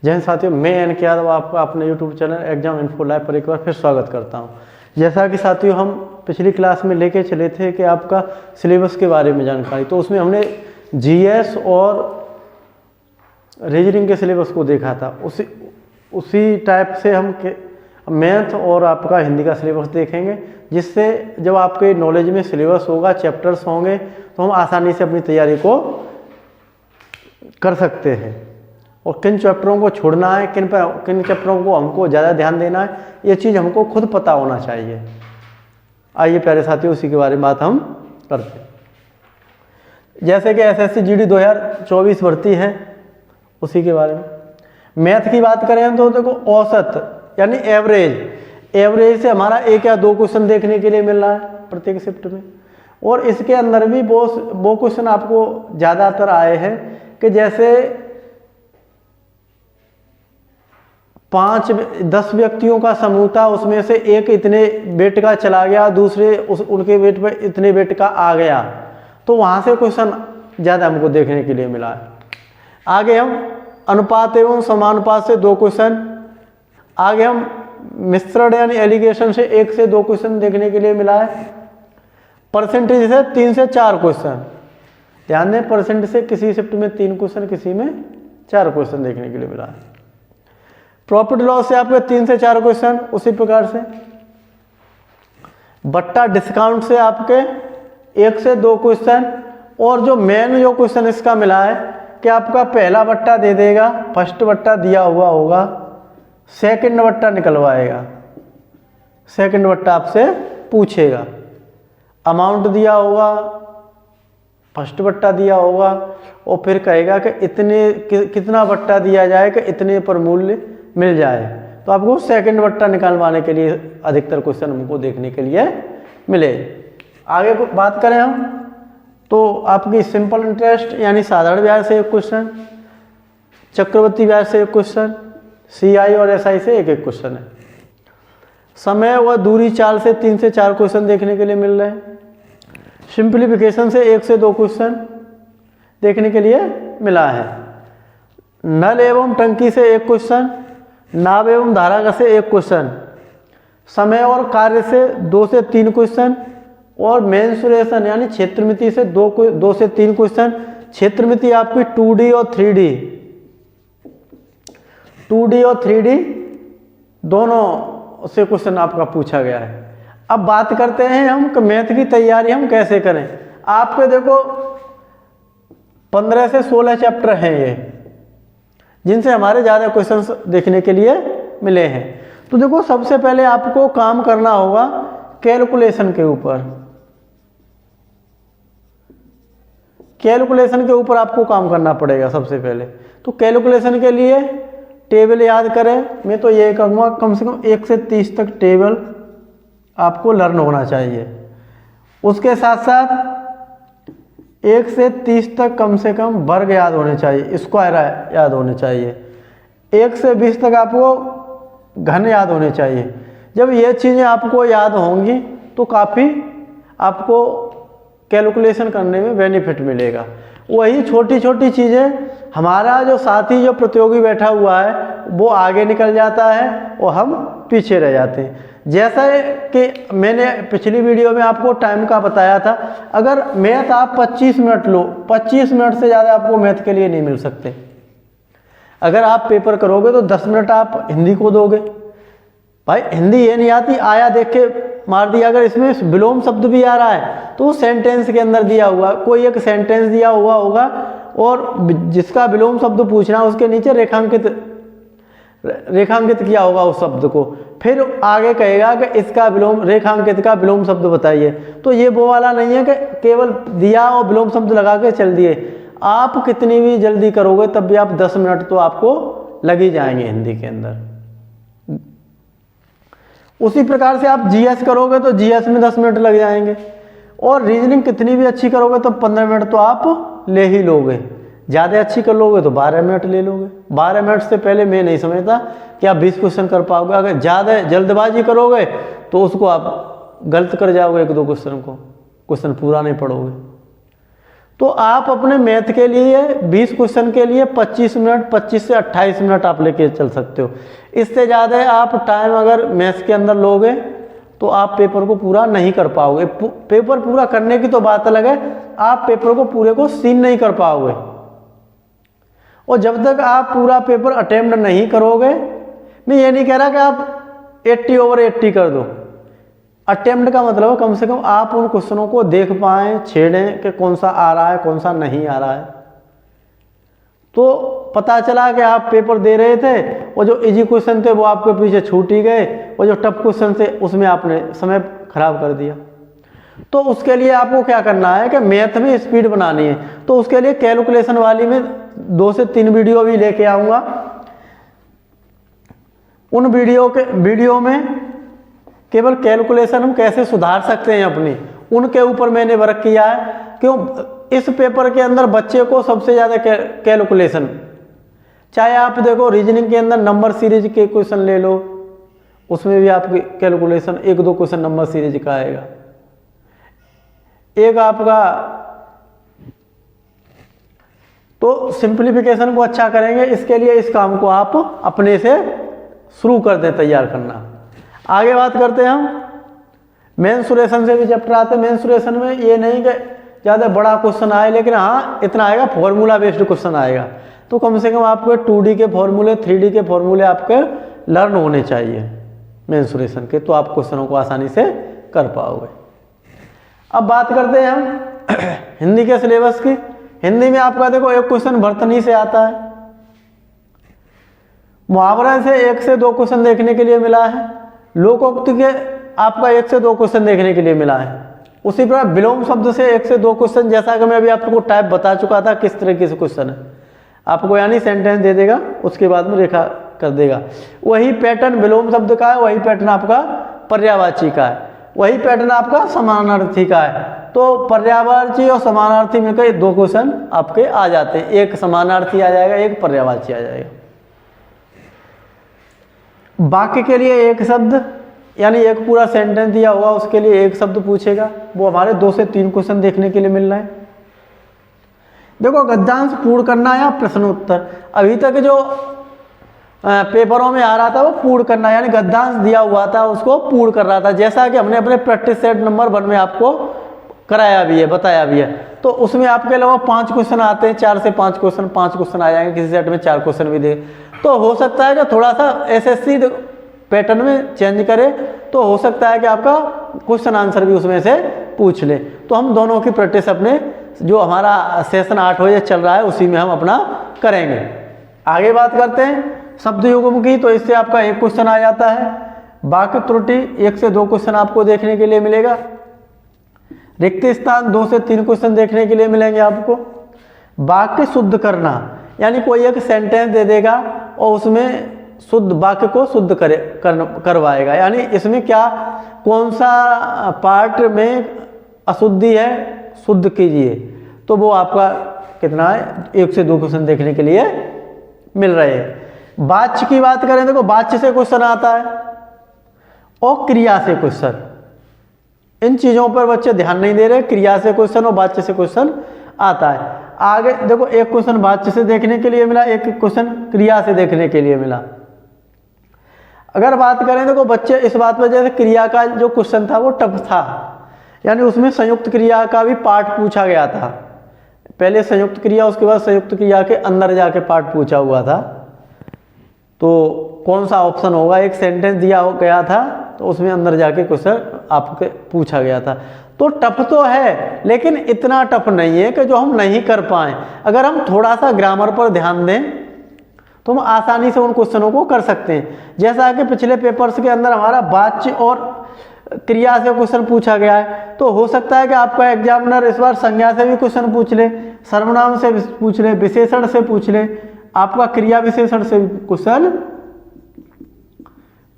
जय हिंद साथियों, मैं एन के यादव आपका अपने YouTube channel exam info live पर एक बार फिर स्वागत करता हूं। जैसा कि साथियों हम पिछली क्लास में लेके चले थे कि आपका सिलेबस के बारे में जानकारी, तो उसमें हमने जीएस और रीजनिंग के सिलेबस को देखा था। उसी टाइप से हम मैथ और आपका हिंदी का सिलेबस देखेंगे, जिससे जब आपके नॉलेज में सिलेबस होगा, चैप्टर्स होंगे, तो हम आसानी से अपनी तैयारी को कर सकते हैं। और किन चैप्टरों को छोड़ना है, किन चैप्टरों को हमको ज़्यादा ध्यान देना है, ये चीज़ हमको खुद पता होना चाहिए। आइए प्यारे साथियों, उसी के बारे में बात हम करते हैं। जैसे कि एसएससी जीडी 2024 भर्ती है, उसी के बारे में। मैथ की बात करें तो देखो औसत यानी एवरेज से हमारा एक या दो क्वेश्चन देखने के लिए मिल रहा है प्रत्येक शिफ्ट में। और इसके अंदर भी वो क्वेश्चन आपको ज़्यादातर आए हैं कि जैसे 5-10 व्यक्तियों का समूह था, उसमें से एक इतने वेट का चला गया, दूसरे उनके वेट पर इतने वेट का आ गया, तो वहाँ से क्वेश्चन ज़्यादा हमको देखने के लिए मिला है। आगे हम अनुपात एवं समानुपात से 2 क्वेश्चन, आगे हम मिश्रण यानी एलिगेशन से 1 से 2 क्वेश्चन देखने के लिए मिला है। परसेंटेज से 3 से 4 क्वेश्चन, ध्यान दें, परसेंट से किसी शिफ्ट में 3 क्वेश्चन, किसी में 4 क्वेश्चन देखने के लिए मिला है। प्रॉफिट लॉस से आपके 3 से 4 क्वेश्चन, उसी प्रकार से बट्टा डिस्काउंट से आपके 1 से 2 क्वेश्चन। और जो मेन जो क्वेश्चन इसका मिला है कि आपका पहला बट्टा दे देगा, फर्स्ट बट्टा दिया हुआ होगा, सेकंड बट्टा निकलवाएगा, सेकंड बट्टा आपसे पूछेगा, अमाउंट दिया होगा, फर्स्ट बट्टा दिया होगा, और फिर कहेगा कि कितना बट्टा दिया जाए कि इतने पर मूल्य मिल जाए। तो आपको सेकंड बट्टा निकालवाने के लिए अधिकतर क्वेश्चन हमको देखने के लिए मिले। आगे बात करें हम तो आपकी सिंपल इंटरेस्ट यानी साधारण ब्याज से 1 क्वेश्चन, चक्रवृद्धि ब्याज से 1 क्वेश्चन, सीआई और एसआई से 1-1 क्वेश्चन है। समय व दूरी चाल से 3 से 4 क्वेश्चन देखने के लिए मिल रहे हैं। सिंप्लीफिकेशन से 1 से 2 क्वेश्चन देखने के लिए मिला है। नल एवं टंकी से 1 क्वेश्चन, नाभ एवं धारा से 1 क्वेश्चन, समय और कार्य से 2 से 3 क्वेश्चन, और मेंसुरेशन यानी क्षेत्रमिति से 2 से 3 क्वेश्चन। क्षेत्रमिति आपकी 2D और 3D दोनों से क्वेश्चन आपका पूछा गया है। अब बात करते हैं हम कि मैथ की तैयारी हम कैसे करें। आपके देखो 15 से 16 चैप्टर हैं ये, जिनसे हमारे ज़्यादा क्वेश्चंस देखने के लिए मिले हैं। तो देखो सबसे पहले आपको काम करना होगा कैलकुलेशन के ऊपर। कैलकुलेशन के ऊपर आपको काम करना पड़ेगा सबसे पहले। तो कैलकुलेशन के लिए टेबल याद करें। मैं तो ये कहूँगा कम से कम 1 से 30 तक टेबल आपको लर्न होना चाहिए। उसके साथ साथ 1 से 30 तक कम से कम वर्ग याद होने चाहिए, स्क्वायर याद होने चाहिए। 1 से 20 तक आपको घन याद होने चाहिए। जब ये चीज़ें आपको याद होंगी तो काफ़ी आपको कैलकुलेशन करने में बेनिफिट मिलेगा। वही छोटी छोटी चीज़ें हमारा जो साथी जो प्रतियोगी बैठा हुआ है वो आगे निकल जाता है और हम पीछे रह जाते हैं। जैसा कि मैंने पिछली वीडियो में आपको टाइम का बताया था, अगर मैथ आप 25 मिनट लो, 25 मिनट से ज़्यादा आपको मैथ के लिए नहीं मिल सकते। अगर आप पेपर करोगे तो 10 मिनट आप हिंदी को दोगे। भाई हिंदी ये नहीं आती, आया देख के मार दिया। अगर इसमें विलोम शब्द भी आ रहा है तो सेंटेंस के अंदर दिया हुआ, कोई एक सेंटेंस दिया हुआ होगा और जिसका विलोम शब्द पूछना उसके नीचे रेखांकित किया होगा उस शब्द को, फिर आगे कहेगा कि इसका विलोम रेखांकित का विलोम शब्द बताइए। तो ये वो वाला नहीं है कि केवल दिया और विलोम शब्द लगा के चल दिए। आप कितनी भी जल्दी करोगे तब भी आप 10 मिनट तो आपको लग ही जाएंगे हिंदी के अंदर। उसी प्रकार से आप जीएस करोगे तो जीएस में 10 मिनट लग जाएंगे। और रीजनिंग कितनी भी अच्छी करोगे तो 15 मिनट तो आप ले ही लोगे। ज़्यादा अच्छी कर लोगे तो 12 मिनट ले लोगे। 12 मिनट से पहले मैं नहीं समझता कि आप 20 क्वेश्चन कर पाओगे। अगर ज़्यादा जल्दबाजी करोगे तो उसको आप गलत कर जाओगे, 1-2 क्वेश्चन पूरा नहीं पढ़ोगे। तो आप अपने मैथ के लिए 20 क्वेश्चन के लिए 25 मिनट 25 से 28 मिनट आप लेके चल सकते हो। इससे ज़्यादा आप टाइम अगर मैथ्स के अंदर लोगे तो आप पेपर को पूरा नहीं कर पाओगे। पेपर पूरा करने की तो बात अलग है, आप पेपर को पूरे को सीन नहीं कर पाओगे। और जब तक आप पूरा पेपर अटेम्प्ट नहीं करोगे, मैं ये नहीं कह रहा कि आप 80/80 कर दो। अटेम्प्ट का मतलब है कम से कम आप उन क्वेश्चनों को देख पाएँ, छेड़ें कि कौन सा आ रहा है कौन सा नहीं आ रहा है। तो पता चला कि आप पेपर दे रहे थे और जो इजी क्वेश्चन थे वो आपके पीछे छूट ही गए, और जो टफ क्वेश्चन थे उसमें आपने समय खराब कर दिया। तो उसके लिए आपको क्या करना है कि मैथ में स्पीड बनानी है। तो उसके लिए कैलकुलेशन वाली में 2 से 3 वीडियो भी लेके आऊँगा। उन वीडियो में केवल कैलकुलेशन हम कैसे सुधार सकते हैं अपनी, उनके ऊपर मैंने वर्क किया है। क्यों? इस पेपर के अंदर बच्चे को सबसे ज़्यादा कैलकुलेशन, चाहे आप देखो रीजनिंग के अंदर नंबर सीरीज के क्वेश्चन ले लो, उसमें भी आपकी कैलकुलेशन 1-2 क्वेश्चन नंबर सीरीज का आएगा। एक आपका तो सिंप्लीफिकेशन को अच्छा करेंगे, इसके लिए इस काम को आप अपने से शुरू कर दें तैयार करना। आगे बात करते हैं हम मेंसुरेशन से भी चैप्टर आते हैं। मेंसुरेशन में ये नहीं कि ज़्यादा बड़ा क्वेश्चन आए, लेकिन हाँ इतना आएगा, फॉर्मूला बेस्ड क्वेश्चन आएगा। तो कम से कम आपको 2D के फॉर्मूले 3D के फॉर्मूले आपके लर्न होने चाहिए मेंसुरेशन के, तो आप क्वेश्चनों को आसानी से कर पाओगे। अब बात करते हैं हम हिंदी के सिलेबस की। हिंदी में आपका देखो एक क्वेश्चन वर्तनी से आता है, मुहावरे से 1 से 2 क्वेश्चन देखने के लिए मिला है, लोकोक्ति के आपका 1 से 2 क्वेश्चन देखने के लिए मिला है। उसी प्रकार विलोम शब्द से 1 से 2 क्वेश्चन, जैसा कि मैं अभी आपको टाइप बता चुका था किस तरीके से क्वेश्चन है। आपको यानी सेंटेंस दे देगा, उसके बाद में रेखा कर देगा। वही पैटर्न विलोम शब्द का है, वही पैटर्न आपका पर्यायवाची का है, वही पैटर्न आपका समानार्थी का है। तो पर्यायवाची और समानार्थी में कई 2 क्वेश्चन आपके आ जाते हैं, एक समानार्थी आ जाएगा, एक पर्यायवाची आ जाएगा। वाक्य के लिए एक शब्द, यानी एक पूरा सेंटेंस दिया होगा उसके लिए एक शब्द पूछेगा, वो हमारे 2 से 3 क्वेश्चन देखने के लिए मिल रहे हैं। देखो गद्यांश पूर्ण करना या प्रश्नोत्तर, अभी तक जो पेपरों में आ रहा था वो पूर्ण करना, यानी गद्यांश दिया हुआ था उसको पूर्ण कर रहा था, जैसा कि हमने अपने प्रैक्टिस सेट नंबर 1 में आपको कराया भी है, बताया भी है। तो उसमें आपके अलावा 5 क्वेश्चन आते हैं, 4 से 5 क्वेश्चन, 5 क्वेश्चन आ जाएंगे, किसी सेट में 4 क्वेश्चन भी दे। तो हो सकता है कि थोड़ा सा एसएससी पैटर्न में चेंज करे, तो हो सकता है कि आपका क्वेश्चन आंसर भी उसमें से पूछ ले। तो हम दोनों की प्रैक्टिस अपने जो हमारा सेशन 8 बजे चल रहा है उसी में हम अपना करेंगे। आगे बात करते हैं शब्द युग्म की। तो इससे आपका 1 क्वेश्चन आ जाता है। वाक्य त्रुटि 1 से 2 क्वेश्चन आपको देखने के लिए मिलेगा। रिक्त स्थान 2 से 3 क्वेश्चन देखने के लिए मिलेंगे आपको। वाक्य शुद्ध करना, यानी कोई एक सेंटेंस दे देगा और उसमें शुद्ध वाक्य को शुद्ध करवाएगा, यानी इसमें क्या कौन सा पार्ट में अशुद्धि है, शुद्ध कीजिए। तो वो आपका कितना है, 1 से 2 क्वेश्चन देखने के लिए मिल रहे हैं। वाच्य की बात करें, देखो वाच्य से क्वेश्चन आता है और क्रिया से क्वेश्चन। इन चीजों पर बच्चे ध्यान नहीं दे रहे, क्रिया से क्वेश्चन और वाच्य से क्वेश्चन आता है। आगे देखो एक क्वेश्चन वाच्य से देखने के लिए मिला, एक क्वेश्चन क्रिया से देखने के लिए मिला। अगर बात करें देखो बच्चे इस बात पर, जैसे क्रिया का जो क्वेश्चन था वो टफ था, यानी उसमें संयुक्त क्रिया का भी पार्ट पूछा गया था। पहले संयुक्त क्रिया, उसके बाद संयुक्त क्रिया के अंदर जाके पार्ट पूछा हुआ था। तो कौन सा ऑप्शन होगा, एक सेंटेंस दिया गया था तो उसमें अंदर जाके क्वेश्चन आपके पूछा गया था। तो टफ तो है, लेकिन इतना टफ नहीं है कि जो हम नहीं कर पाएँ। अगर हम थोड़ा सा ग्रामर पर ध्यान दें तो हम आसानी से उन क्वेश्चनों को कर सकते हैं। जैसा कि पिछले पेपर्स के अंदर हमारा वाच्य और क्रिया से क्वेश्चन पूछा गया है, तो हो सकता है कि आपका एग्जामिनर इस बार संज्ञा से भी क्वेश्चन पूछ ले, सर्वनाम से पूछ ले, विशेषण से पूछ ले, आपका क्रिया विशेषण से क्वेश्चन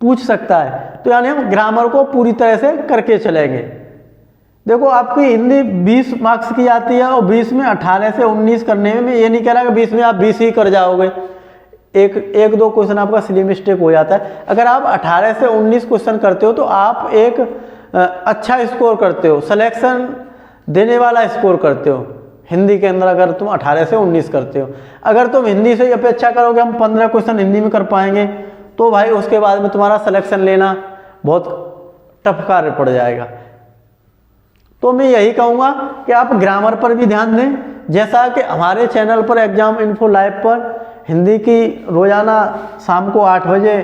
पूछ सकता है। तो यानी हम ग्रामर को पूरी तरह से करके चलेंगे। देखो आपकी हिंदी 20 मार्क्स की आती है और 20 में 18 से 19 करने में, मैं ये नहीं कह रहा कि 20 में आप 20 ही कर जाओगे, एक दो क्वेश्चन आपका सिली मिस्टेक हो जाता है। अगर आप 18 से 19 क्वेश्चन करते हो तो आप एक अच्छा स्कोर करते हो, सिलेक्शन देने वाला स्कोर करते हो। हिंदी के अंदर अगर तुम 18 से 19 करते हो, अगर तुम हिंदी से ही अपेक्षा करोगे हम 15 क्वेश्चन हिंदी में कर पाएंगे, तो भाई उसके बाद में तुम्हारा सिलेक्शन लेना बहुत टफ कार्य पड़ जाएगा। तो मैं यही कहूँगा कि आप ग्रामर पर भी ध्यान दें, जैसा कि हमारे चैनल पर एग्जाम इन्फो लाइव पर हिंदी की रोज़ाना शाम को 8 बजे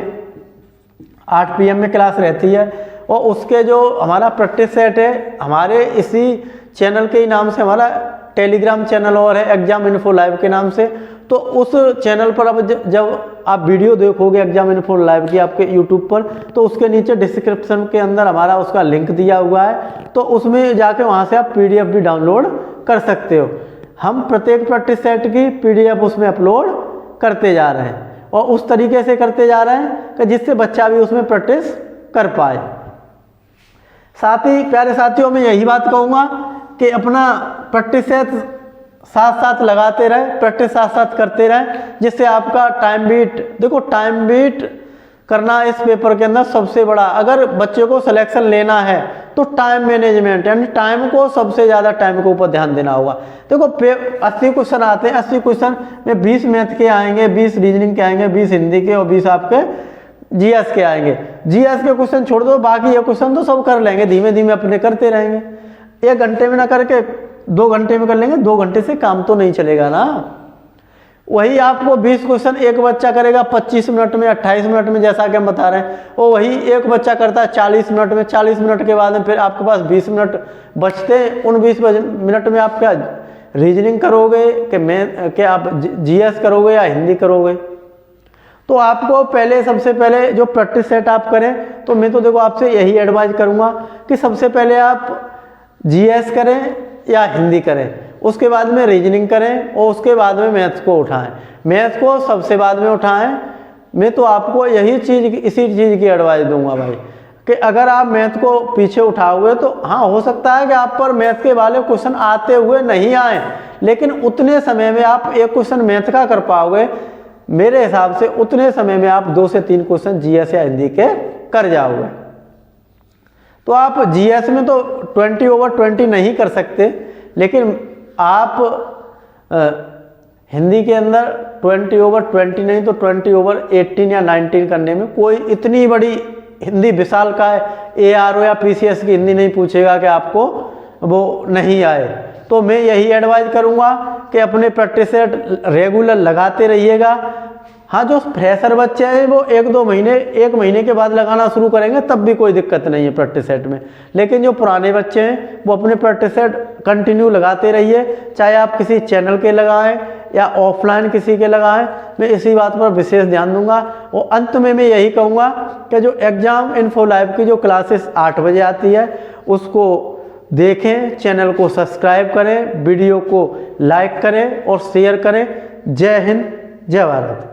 8 PM में क्लास रहती है, और उसके जो हमारा प्रैक्टिस सेट है हमारे इसी चैनल के ही नाम से हमारा टेलीग्राम चैनल और है एग्जाम इन्फो लाइव के नाम से। तो उस चैनल पर अब जब आप वीडियो देखोगे एग्जाम इन्फो लाइव की आपके यूट्यूब पर, तो उसके नीचे डिस्क्रिप्शन के अंदर हमारा उसका लिंक दिया हुआ है, तो उसमें जाके वहाँ से आप PDF भी डाउनलोड कर सकते हो। हम प्रत्येक प्रैक्टिस सेट की PDF उसमें अपलोड करते जा रहे हैं, और उस तरीके से करते जा रहे हैं कि जिससे बच्चा भी उसमें प्रैक्टिस कर पाए। साथ ही प्यारे साथियों मैं यही बात कहूँगा कि अपना प्रैक्टिस सेट साथ साथ लगाते रहे, प्रैक्टिस साथ साथ करते रहे, जिससे आपका टाइम बीट, देखो टाइम बीट करना इस पेपर के अंदर सबसे बड़ा, अगर बच्चे को सिलेक्शन लेना है तो टाइम मैनेजमेंट, यानी टाइम को सबसे ज़्यादा टाइम के ऊपर ध्यान देना होगा। देखो 80 क्वेश्चन आते हैं, 80 क्वेश्चन में 20 मैथ के आएंगे, 20 रीजनिंग के आएंगे, 20 हिंदी के और 20 आपके GS के आएंगे। GS के क्वेश्चन छोड़ दो, बाकी ये क्वेश्चन तो सब कर लेंगे, धीमे धीमे अपने करते रहेंगे। 1 घंटे में ना करके 2 घंटे में कर लेंगे, 2 घंटे से काम तो नहीं चलेगा ना। वही आपको 20 क्वेश्चन एक बच्चा करेगा 25 मिनट में, 28 मिनट में, जैसा कि हम बता रहे हैं, और वही एक बच्चा करता है 40 मिनट में। 40 मिनट के बाद में फिर आपके पास 20 मिनट बचते हैं। उन 20 मिनट में आप क्या रीजनिंग करोगे कि आप GS करोगे या हिंदी करोगे? तो आपको पहले, सबसे पहले जो प्रैक्टिस सेट आप करें, तो मैं तो देखो आपसे यही एडवाइज करूँगा कि सबसे पहले आप GS करें या हिंदी करें, उसके बाद में रीजनिंग करें, और उसके बाद में मैथ्स को उठाएं। मैथ्स को सबसे बाद में उठाएं। मैं तो आपको यही चीज़, इसी चीज़ की एडवाइस दूंगा भाई, कि अगर आप मैथ को पीछे उठाओगे तो हाँ हो सकता है कि आप पर मैथ के वाले क्वेश्चन आते हुए नहीं आए, लेकिन उतने समय में आप एक क्वेश्चन मैथ का कर पाओगे। मेरे हिसाब से उतने समय में आप 2 से 3 क्वेश्चन GS या हिंदी के कर जाओगे। तो आप GS में तो 20/20 नहीं कर सकते, लेकिन आप हिंदी के अंदर 20/20 नहीं तो 20/18 या 19 करने में कोई इतनी बड़ी हिंदी विशाल का है, ARO या PCS की हिंदी नहीं पूछेगा कि आपको वो नहीं आए। तो मैं यही एडवाइज करूँगा कि अपने प्रैक्टिस सेट रेगुलर लगाते रहिएगा। हाँ, जो फ्रेशर बच्चे हैं वो 1-2 महीने, 1 महीने के बाद लगाना शुरू करेंगे तब भी कोई दिक्कत नहीं है प्रैक्टिस सेट में, लेकिन जो पुराने बच्चे हैं वो अपने प्रैक्टिस सेट कंटिन्यू लगाते रहिए, चाहे आप किसी चैनल के लगाएं या ऑफलाइन किसी के लगाएं। मैं इसी बात पर विशेष ध्यान दूंगा। और अंत में मैं यही कहूँगा कि जो एग्जाम इन्फो लाइव की जो क्लासेस 8 बजे आती है उसको देखें, चैनल को सब्सक्राइब करें, वीडियो को लाइक करें और शेयर करें। जय हिंद, जय भारत।